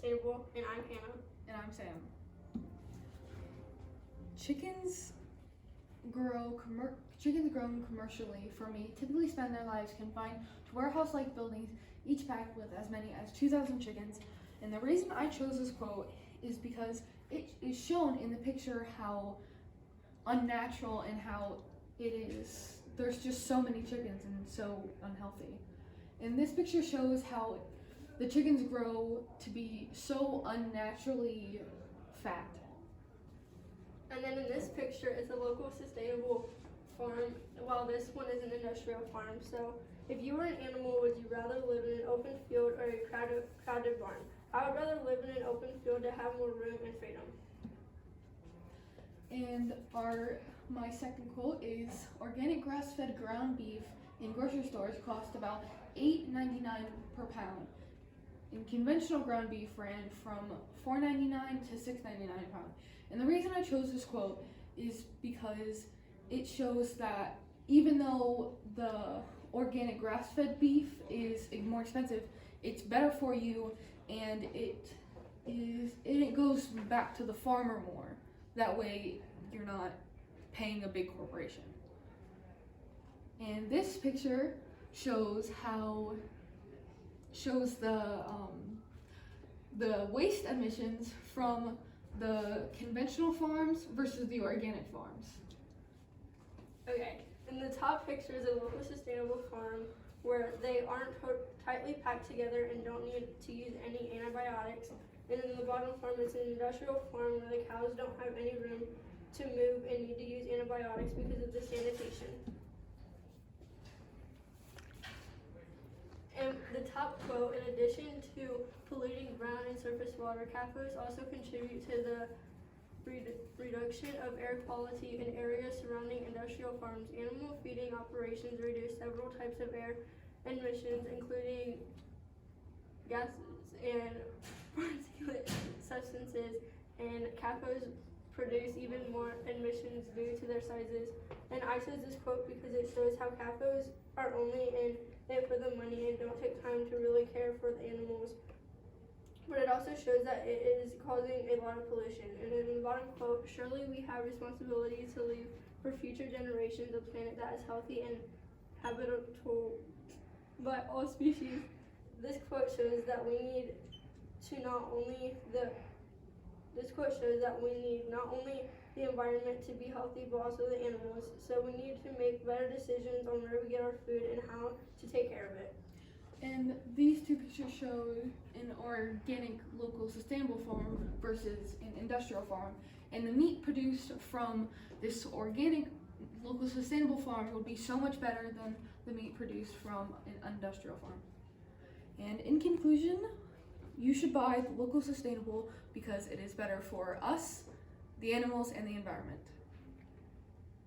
Sustainable, and I'm Hannah. And I'm Sam. Chickens grown commercially for meat typically spend their lives confined to warehouse-like buildings, each packed with as many as 2,000 chickens. And the reason I chose this quote is because it is shown in the picture how unnatural and how it is. There's just so many chickens and so unhealthy. And this picture shows how the chickens grow to be so unnaturally fat. And then in this picture is a local sustainable farm, while this one is an industrial farm. So if you were an animal, would you rather live in an open field or a crowded barn? I would rather live in an open field to have more room and freedom. And my second quote is, organic grass-fed ground beef in grocery stores cost about $8.99 per pound. And conventional ground beef ran from $4.99 to $6.99 a pound. And the reason I chose this quote is because it shows that even though the organic grass-fed beef is more expensive, it's better for you, and it goes back to the farmer more. That way you're not paying a big corporation. And this picture shows the waste emissions from the conventional farms versus the organic farms. Okay, in the top picture is a local sustainable farm where they aren't tightly packed together and don't need to use any antibiotics. And in the bottom farm, it's an industrial farm where the cows don't have any room to move and need to use antibiotics because of the sanitation. And the top quote, in addition to polluting ground and surface water, CAFOs also contribute to the reduction of air quality in areas surrounding industrial farms. Animal feeding operations reduce several types of air emissions, including gases and particulate substances, and CAFOs produce even more emissions due to their sizes. And I chose this quote because it shows how CAFOs are only in it for the money and don't take time to really care for the animals. But it also shows that it is causing a lot of pollution. And in the bottom quote, surely we have responsibility to leave for future generations a planet that is healthy and habitable by all species. This quote shows that we need not only the environment to be healthy, but also the animals. So we need to make better decisions on where we get our food and how to take care of it. And these two pictures show an organic local sustainable farm versus an industrial farm. And the meat produced from this organic local sustainable farm would be so much better than the meat produced from an industrial farm. And in conclusion, you should buy the local sustainable because it is better for us, the animals, and the environment.